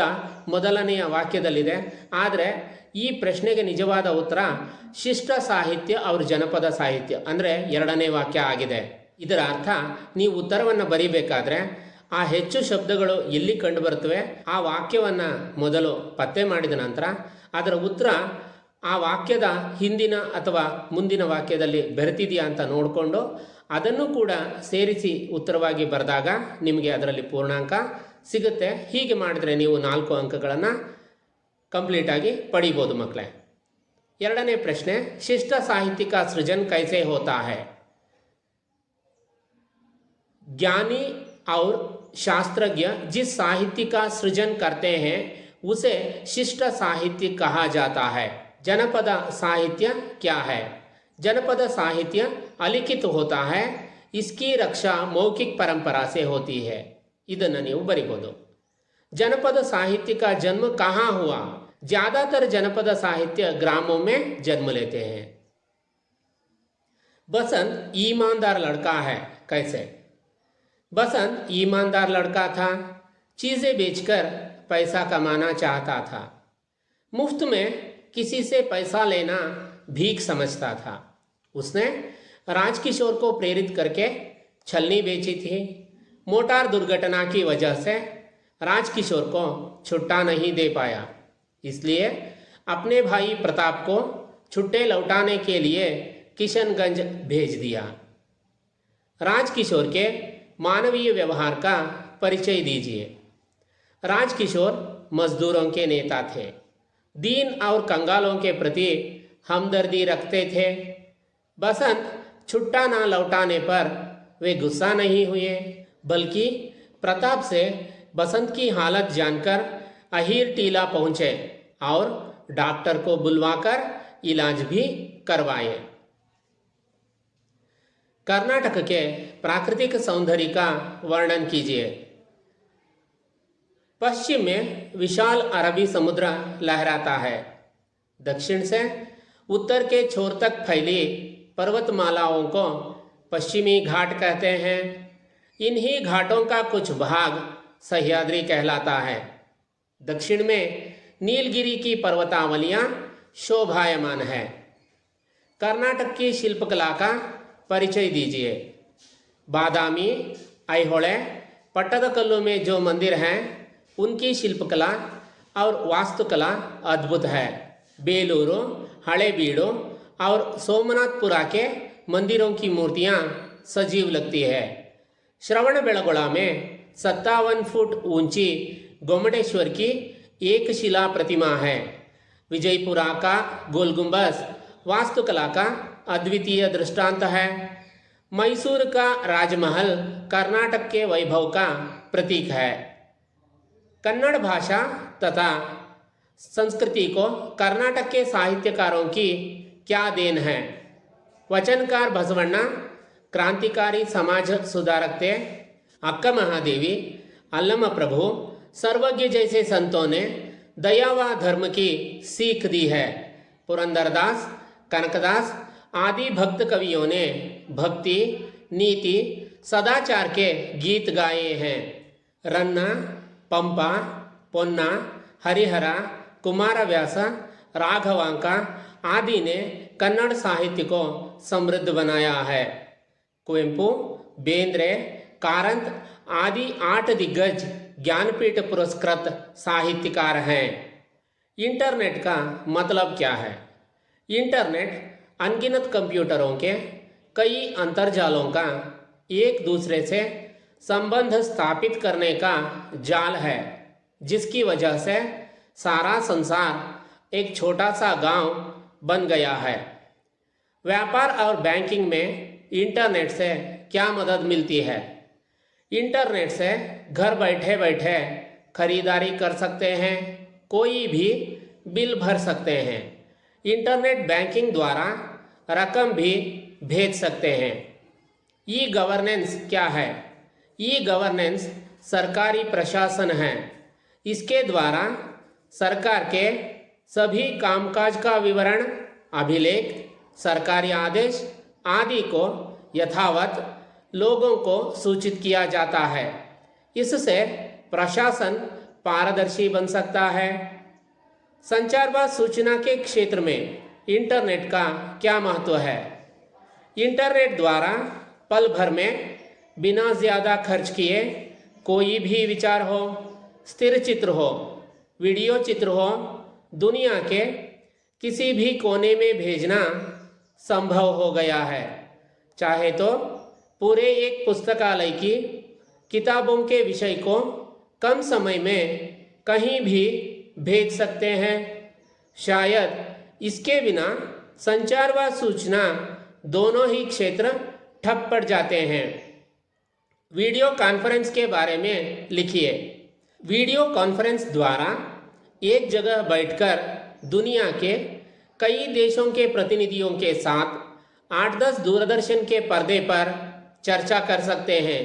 ಮೊದಲನೆಯ ವಾಕ್ಯದಲ್ಲಿದೆ. ಆದರೆ ಈ ಪ್ರಶ್ನೆಗೆ ನಿಜವಾದ ಉತ್ತರ ಶಿಷ್ಟ ಸಾಹಿತ್ಯ ಅವ್ರ ಜನಪದ ಸಾಹಿತ್ಯ ಅಂದರೆ ಎರಡನೇ ವಾಕ್ಯ ಆಗಿದೆ. ಇದರ ಅರ್ಥ ನೀವು ಉತ್ತರವನ್ನು ಬರೀಬೇಕಾದ್ರೆ ಆ ಹೆಚ್ಚು ಶಬ್ದಗಳು ಎಲ್ಲಿ ಕಂಡುಬರುತ್ತವೆ ಆ ವಾಕ್ಯವನ್ನು ಮೊದಲು ಪತ್ತೆ ಮಾಡಿದ ನಂತರ ಅದರ ಉತ್ತರ ಆ ವಾಕ್ಯದ ಹಿಂದಿನ ಅಥವಾ ಮುಂದಿನ ವಾಕ್ಯದಲ್ಲಿ ಬೆರೆತಿದೆಯಾ ಅಂತ ನೋಡಿಕೊಂಡು ಅದನ್ನು ಕೂಡ ಸೇರಿಸಿ ಉತ್ತರವಾಗಿ ಬರೆದಾಗ ನಿಮಗೆ ಅದರಲ್ಲಿ ಪೂರ್ಣಾಂಕ ಸಿಗುತ್ತೆ. ಹೀಗೆ ಮಾಡಿದರೆ ನೀವು 4 ಅಂಕಗಳನ್ನು ಕಂಪ್ಲೀಟಾಗಿ ಪಡಿಬೋದು ಮಕ್ಕಳೇ. ಎರಡನೇ ಪ್ರಶ್ನೆ, ಶಿಷ್ಟ ಸಾಹಿತ್ಯ का सृजन कैसे होता है? ज्ञानी और शास्त्रज्ञ जिस साहित्य का सृजन करते हैं उसे शिष्ट साहित्य कहा जाता है. जनपद साहित्य क्या है? जनपद साहित्य अलिखित होता है, इसकी रक्षा मौखिक परंपरा से होती है. ಇದನ್ನು ನೀವು ಬರಿಬೋದು. जनपद साहित्य का जन्म कहाँ हुआ? ज़्यादातर जनपद साहित्य ग्रामों में जन्म लेते हैं. बसंत ईमानदार लड़का है. कैसे? बसंत ईमानदार लड़का था, चीज़ें बेचकर पैसा कमाना चाहता था. मुफ्त में किसी से पैसा लेना भीख समझता था. उसने राजकिशोर को प्रेरित करके छलनी बेची थी. मोटार दुर्घटना की वजह से राजकिशोर को छुट्टा नहीं दे पाया, इसलिए अपने भाई प्रताप को छुट्टे लौटाने के लिए किशनगंज भेज दिया. राजकिशोर के मानवीय व्यवहार का परिचय दीजिए. राजकिशोर मजदूरों के नेता थे, दीन और कंगालों के प्रति हमदर्दी रखते थे. बसंत छुट्टा ना लौटाने पर वे गुस्सा नहीं हुए, बल्कि प्रताप से बसंत की हालत जानकर अहीर टीला पहुँचे और डॉक्टर को बुलवाकर इलाज भी करवाए. कर्नाटक के प्राकृतिक सौंदर्य का वर्णन कीजिए. पश्चिम में विशाल अरबी समुद्र लहराता है. दक्षिण से उत्तर के छोर तक फैली पर्वतमालाओं को पश्चिमी घाट कहते हैं. इन्हीं घाटों का कुछ भाग सह्याद्री कहलाता है. दक्षिण में नीलगिरी की पर्वतावलियाँ शोभायमान है. कर्नाटक की शिल्पकला का परिचय दीजिए. बादामी, ऐहोळे, पट्टदकल्लु में जो मंदिर हैं उनकी शिल्पकला और वास्तुकला अद्भुत है. बेलूरू, हड़ेबीडू और सोमनाथपुरा के मंदिरों की मूर्तियाँ सजीव लगती है. श्रवणबेळगोಳ में 57 फुट ऊंची गोमटेश्वर की एक शिला प्रतिमा है. विजयपुरा का गोल गुंबज वास्तुकला का अद्वितीय दृष्टांत है. मैसूर का राजमहल कर्नाटक के वैभव का प्रतीक है। कन्नड़ भाषा तथा संस्कृति को कर्नाटक के साहित्यकारों की क्या देन है। वचनकार बसवಣ್ಣ, क्रांतिकारी समाज सुधारक थे। अक्का महादेवी, अल्लमा प्रभु, सर्वज्ञ जैसे संतों ने दया व धर्म की सीख दी है। पुरंदरदास, कनकदास आदि भक्त कवियों ने भक्ति, नीति, सदाचार के गीत गाए हैं। रन्ना, पंपा, पोन्ना, हरिहर, कुमारव्यास, राघवांक आदि ने कन्नड़ साहित्य को समृद्ध बनाया है। कुवेंपु, बेंद्रे, कारंत आदि 8 दिग्गज ज्ञानपीठ पुरस्कृत साहित्यकार हैं। इंटरनेट का मतलब क्या है? इंटरनेट अनगिनत कंप्यूटरों के कई अंतर्जालों का एक दूसरे से संबंध स्थापित करने का जाल है, जिसकी वजह से सारा संसार एक छोटा सा गांव बन गया है। व्यापार और बैंकिंग में इंटरनेट से क्या मदद मिलती है? इंटरनेट से घर बैठे बैठे खरीदारी कर सकते हैं, कोई भी बिल भर सकते हैं। इंटरनेट बैंकिंग द्वारा रकम भी भेज सकते हैं। ई गवर्नेंस क्या है? ई गवर्नेंस सरकारी प्रशासन है। इसके द्वारा सरकार के सभी कामकाज का विवरण, अभिलेख, सरकारी आदेश आदि को यथावत लोगों को सूचित किया जाता है। इससे प्रशासन पारदर्शी बन सकता है। संचार व सूचना के क्षेत्र में इंटरनेट का क्या महत्व है? इंटरनेट द्वारा पल भर में बिना ज़्यादा खर्च किए कोई भी विचार हो, स्थिर चित्र हो, वीडियो चित्र हो, दुनिया के किसी भी कोने में भेजना संभव हो गया है। चाहे तो पूरे एक पुस्तकालय की किताबों के विषय को कम समय में कहीं भी भेज सकते हैं। शायद इसके बिना संचार व सूचना दोनों ही क्षेत्र ठप पड़ जाते हैं। वीडियो कॉन्फ्रेंस के बारे में लिखिए। वीडियो कॉन्फ्रेंस द्वारा एक जगह बैठकर दुनिया के कई देशों के प्रतिनिधियों के साथ 8-10 दूरदर्शन के पर्दे पर चर्चा कर सकते हैं।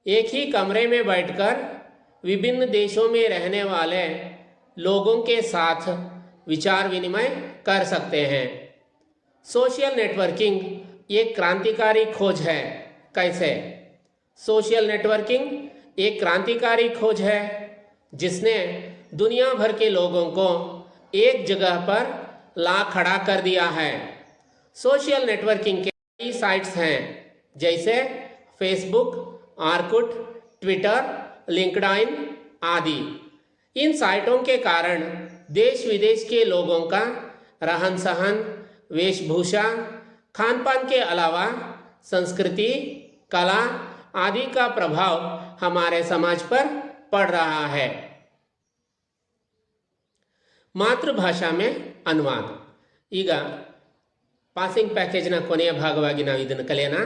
एक ही कमरे में बैठकर विभिन्न देशों में रहने वाले लोगों के साथ विचार विनिमय कर सकते हैं। सोशल नेटवर्किंग एक क्रांतिकारी खोज है। कैसे? सोशल नेटवर्किंग एक क्रांतिकारी खोज है जिसने दुनिया भर के लोगों को एक जगह पर ला खड़ा कर दिया है। सोशल नेटवर्किंग के कई साइट्स हैं, जैसे फेसबुक, ऑर्कुट, ट्विटर, लिंक्डइन आदि। इन साइटों के कारण देश विदेश के लोगों का रहन सहन, वेशभूषा, खान पान के अलावा संस्कृति, कला आदि का प्रभाव हमारे समाज पर पड़ रहा है। ಮಾತೃಭಾಷಾ में ಅನುವಾದ। ಈಗ ಪಾಸಿಂಗ್ ಪ್ಯಾಕೇಜ್ನ ಕೊನೆಯ ಭಾಗವಾಗಿ ನಾವು ಇದನ್ನು ಕಲಿಯೋಣ।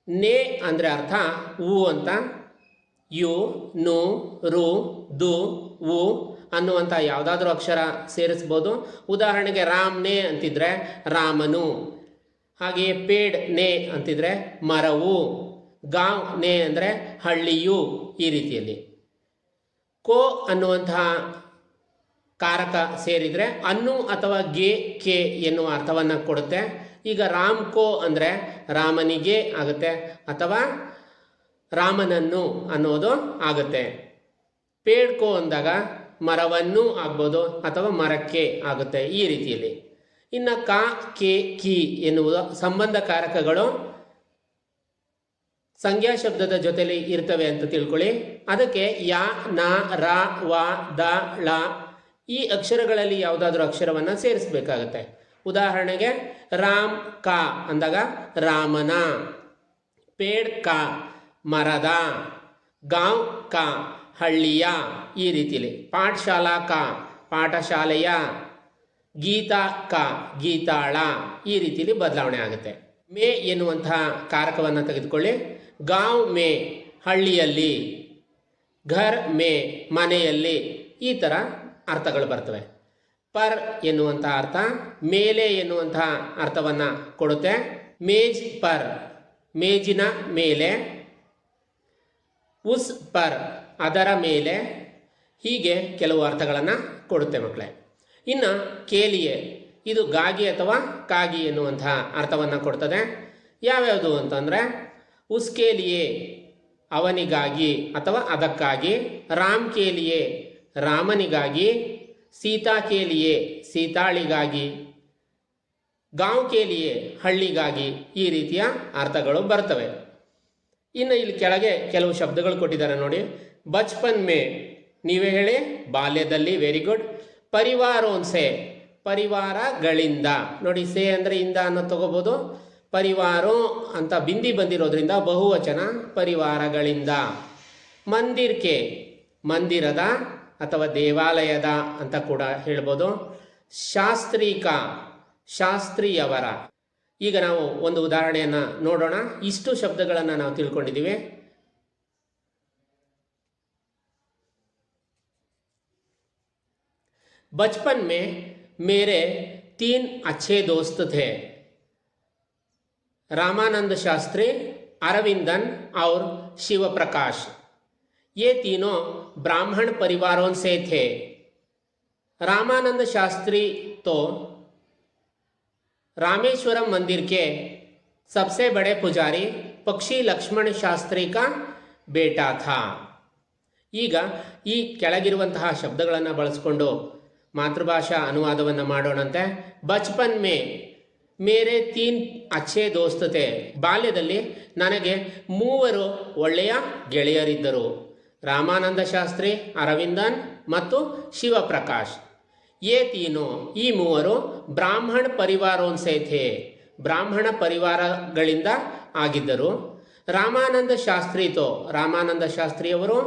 ನೇ ಅಂದರೆ ಅರ್ಥ ಊ ಅಂತ, ಯು, ನು, ರು, ದು, ಉ ಅನ್ನುವಂಥ ಯಾವುದಾದ್ರೂ ಅಕ್ಷರ ಸೇರಿಸ್ಬೋದು। ಉದಾಹರಣೆಗೆ ರಾಮ್ ನೇ ಅಂತಿದ್ರೆ ರಾಮನು, ಹಾಗೆಯೇ ಪೇಡ್ ನೇ ಅಂತಿದ್ರೆ ಮರವು, ಗಾಂವ್ ನೇ ಅಂದರೆ ಹಳ್ಳಿಯು, ಈ ರೀತಿಯಲ್ಲಿ। ಕೋ ಅನ್ನುವಂತಹ ಕಾರಕ ಸೇರಿದರೆ ಅನ್ನು ಅಥವಾ ಗೆ, ಕೆ ಎನ್ನುವ ಅರ್ಥವನ್ನು ಕೊಡುತ್ತೆ। ಈಗ ರಾಮ್ ಕೋ ಅಂದರೆ ರಾಮನಿಗೆ ಆಗುತ್ತೆ ಅಥವಾ ರಾಮನನ್ನು ಅನ್ನೋದು ಆಗುತ್ತೆ। ಪೇಡ್ ಕೋ ಅಂದಾಗ ಮರವನ್ನು ಆಗ್ಬೋದು ಅಥವಾ ಮರಕ್ಕೆ ಆಗುತ್ತೆ, ಈ ರೀತಿಯಲ್ಲಿ। ಇನ್ನು ಕಾ, ಕೆ, ಕಿ ಎನ್ನುವುದು ಸಂಬಂಧಕಾರಕಗಳು ಸಂಜ್ಞಾ ಶಬ್ದದ ಜೊತೆಲಿ ಇರ್ತವೆ ಅಂತ ತಿಳ್ಕೊಳ್ಳಿ। ಅದಕ್ಕೆ ಯಾ, ನ, ರ, ವ, ದ, ಳ ಈ ಅಕ್ಷರಗಳಲ್ಲಿ ಯಾವುದಾದ್ರೂ ಅಕ್ಷರವನ್ನು ಸೇರಿಸಬೇಕಾಗತ್ತೆ। ಉದಾಹರಣೆಗೆ ರಾಮ್ ಕಾ ಅಂದಾಗ ರಾಮನ, ಪೇಡ್ ಕಾ ಮರದ, ಗಾಂವ್ ಕಾ ಹಳ್ಳಿಯ, ಈ ರೀತಿಯಲ್ಲಿ। ಪಾಠಶಾಲಾ ಕಾ ಪಾಠಶಾಲೆಯ, ಗೀತಾ ಕಾ ಗೀತಾಳ, ಈ ರೀತಿಯಲ್ಲಿ ಬದಲಾವಣೆ ಆಗುತ್ತೆ। ಮೇ ಎನ್ನುವಂತಹ ಕಾರಕವನ್ನು ತೆಗೆದುಕೊಳ್ಳಿ. ಗಾಂವ್ ಮೇ ಹಳ್ಳಿಯಲ್ಲಿ, ಘರ್ ಮೇ ಮನೆಯಲ್ಲಿ, ಈ ಥರ ಅರ್ಥಗಳು ಬರ್ತವೆ. ಪರ್ ಎನ್ನುವಂತಹ ಅರ್ಥ ಮೇಲೆ ಎನ್ನುವಂತಹ ಅರ್ಥವನ್ನು ಕೊಡುತ್ತೆ. ಮೇಜ್ ಪರ್ ಮೇಜಿನ ಮೇಲೆ, ಉಸ್ ಪರ್ ಅದರ ಮೇಲೆ, ಹೀಗೆ ಕೆಲವು ಅರ್ಥಗಳನ್ನು ಕೊಡುತ್ತೆ ಮಕ್ಕಳೇ. ಇನ್ನು ಕೇಲಿಯೆ ಇದು ಗಾಗಿ ಅಥವಾ ಕಾಗಿ ಎನ್ನುವಂತಹ ಅರ್ಥವನ್ನು ಕೊಡ್ತದೆ. ಯಾವ್ಯಾವುದು ಅಂತಂದರೆ ಉಸ್ಕೇಲಿಯೇ ಅವನಿಗಾಗಿ ಅಥವಾ ಅದಕ್ಕಾಗಿ, ರಾಮ್ ಕೇಲಿಯೇ ರಾಮನಿಗಾಗಿ, ಸೀತಾ ಕೇಲಿಯೇ ಸೀತಾಳಿಗಾಗಿ, ಗಾಂವ್ ಕೇಲಿಯೇ ಹಳ್ಳಿಗಾಗಿ, ಈ ರೀತಿಯ ಅರ್ಥಗಳು ಬರ್ತವೆ. ಇನ್ನು ಇಲ್ಲಿ ಕೆಳಗೆ ಕೆಲವು ಶಬ್ದಗಳು ಕೊಟ್ಟಿದ್ದಾರೆ ನೋಡಿ. ಬಚ್ಪನ್ ಮೇ ನೀವೇ ಹೇಳಿ, ಬಾಲ್ಯದಲ್ಲಿ, ವೆರಿ ಗುಡ್. ಪರಿವಾರೋನ್ಸೆ ಪರಿವಾರಗಳಿಂದ, ನೋಡಿ ಸೇ ಅಂದರೆ ಇಂದ ಅನ್ನೋ ತಗೋಬೋದು. ಪರಿವಾರೋ ಅಂತ ಬಿಂದಿ ಬಂದಿರೋದ್ರಿಂದ ಬಹುವಚನ, ಪರಿವಾರಗಳಿಂದ. ಮಂದಿರ್ಕೆ ಮಂದಿರದ ಅಥವಾ ದೇವಾಲಯದ ಅಂತ ಕೂಡ ಹೇಳ್ಬೋದು. ಶಾಸ್ತ್ರೀಕ ಶಾಸ್ತ್ರಿಯವರ. ಈಗ ನಾವು ಒಂದು ಉದಾಹರಣೆಯನ್ನು ನೋಡೋಣ. ಇಷ್ಟು ಶಬ್ದಗಳನ್ನು ನಾವು ತಿಳ್ಕೊಂಡಿದ್ದೀವಿ. बचपन में मेरे 3 अच्छे दोस्त थे, रामानंद शास्त्री, अरविंदन और शिव प्रकाश. ये तीनों ब्राह्मण परिवारों से थे. रामानंद शास्त्री तो रामेश्वरम मंदिर के सबसे बड़े पुजारी पक्षी लक्ष्मण शास्त्री का बेटा था. ಈಗ ಈ ಕೆಳಗಿರುವಂತಹ ಶಬ್ದಗಳನ್ನು ಬಳಸಿಕೊಂಡು ಮಾತೃಭಾಷಾ ಅನುವಾದವನ್ನು ಮಾಡೋಣಂತೆ. ಬಚ್ಪನ್ ಮೇ ಮೇರೆ 3 ಅಚ್ಚೆ ದೋಸ್ತತೆ, ಬಾಲ್ಯದಲ್ಲಿ ನನಗೆ 3 ಒಳ್ಳೆಯ ಗೆಳೆಯರಿದ್ದರು. ರಾಮಾನಂದ ಶಾಸ್ತ್ರಿ, ಅರವಿಂದನ್ ಮತ್ತು ಶಿವಪ್ರಕಾಶ್. ಯೇ ತೀನೋ ಈ 3 ಬ್ರಾಹ್ಮಣ ಪರಿವಾರೋನ್ಸೆ ಥೇ ಬ್ರಾಹ್ಮಣ ಪರಿವಾರಗಳಿಂದ ಆಗಿದ್ದರು. ರಾಮಾನಂದ ಶಾಸ್ತ್ರಿ ತೋ ರಾಮಾನಂದ ಶಾಸ್ತ್ರಿಯವರು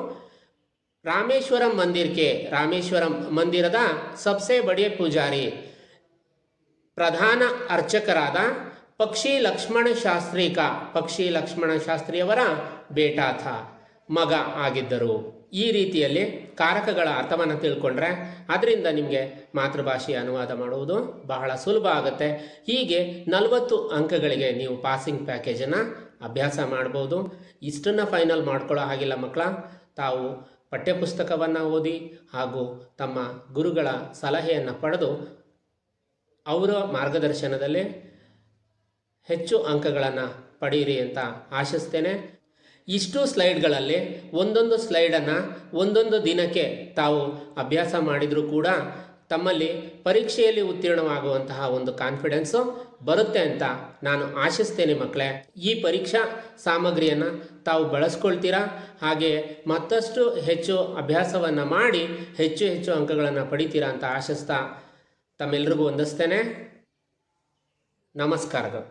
ರಾಮೇಶ್ವರಂ ಮಂದಿರ್ಗೆ ರಾಮೇಶ್ವರಂ ಮಂದಿರದ ಸಬ್ಸೆ ಬಡಿಯ ಪೂಜಾರಿ ಪ್ರಧಾನ ಅರ್ಚಕರಾದ ಪಕ್ಷಿ ಲಕ್ಷ್ಮಣ ಶಾಸ್ತ್ರೀಕ ಪಕ್ಷಿ ಲಕ್ಷ್ಮಣ ಶಾಸ್ತ್ರಿಯವರ ಬೇಟಾಥ ಮಗ ಆಗಿದ್ದರು. ಈ ರೀತಿಯಲ್ಲಿ ಕಾರಕಗಳ ಅರ್ಥವನ್ನು ತಿಳ್ಕೊಂಡ್ರೆ ಅದರಿಂದ ನಿಮಗೆ ಮಾತೃಭಾಷೆಯ ಅನುವಾದ ಮಾಡುವುದು ಬಹಳ ಸುಲಭ ಆಗುತ್ತೆ. ಹೀಗೆ 40 ಅಂಕಗಳಿಗೆ ನೀವು ಪಾಸಿಂಗ್ ಪ್ಯಾಕೇಜನ್ನು ಅಭ್ಯಾಸ ಮಾಡ್ಬೋದು. ಇಷ್ಟನ್ನು ಫೈನಲ್ ಮಾಡ್ಕೊಳ್ಳೋ ಹಾಗಿಲ್ಲ ಮಕ್ಕಳ. ತಾವು ಪಠ್ಯಪುಸ್ತಕವನ್ನು ಓದಿ ಹಾಗೂ ತಮ್ಮ ಗುರುಗಳ ಸಲಹೆಯನ್ನು ಪಡೆದು ಅವರ ಮಾರ್ಗದರ್ಶನದಲ್ಲಿ ಹೆಚ್ಚು ಅಂಕಗಳನ್ನು ಪಡೆಯಿರಿ ಅಂತ ಆಶಿಸ್ತೇನೆ. ಇಷ್ಟು ಸ್ಲೈಡ್ಗಳಲ್ಲಿ ಒಂದೊಂದು ಸ್ಲೈಡನ್ನು ಒಂದೊಂದು ದಿನಕ್ಕೆ ತಾವು ಅಭ್ಯಾಸ ಮಾಡಿದರೂ ಕೂಡ ತಮ್ಮಲ್ಲಿ ಪರೀಕ್ಷೆಯಲ್ಲಿ ಉತ್ತೀರ್ಣವಾಗುವಂತಹ ಒಂದು ಕಾನ್ಫಿಡೆನ್ಸು ಬರುತ್ತೆ ಅಂತ ನಾನು ಆಶಿಸ್ತೇನೆ ಮಕ್ಕಳೇ. ಈ ಪರೀಕ್ಷಾ ಸಾಮಗ್ರಿಯನ್ನು ತಾವು ಬಳಸ್ಕೊಳ್ತೀರಾ. ಹಾಗೆ ಮತ್ತಷ್ಟು ಹೆಚ್ಚು ಅಭ್ಯಾಸವನ್ನು ಮಾಡಿ ಹೆಚ್ಚು ಹೆಚ್ಚು ಅಂಕಗಳನ್ನು ಪಡಿತೀರಾ ಅಂತ ಆಶಿಸ್ತಾ ತಮ್ಮೆಲ್ಲರಿಗೂ ವಂದಿಸ್ತೇನೆ. ನಮಸ್ಕಾರಗಳು.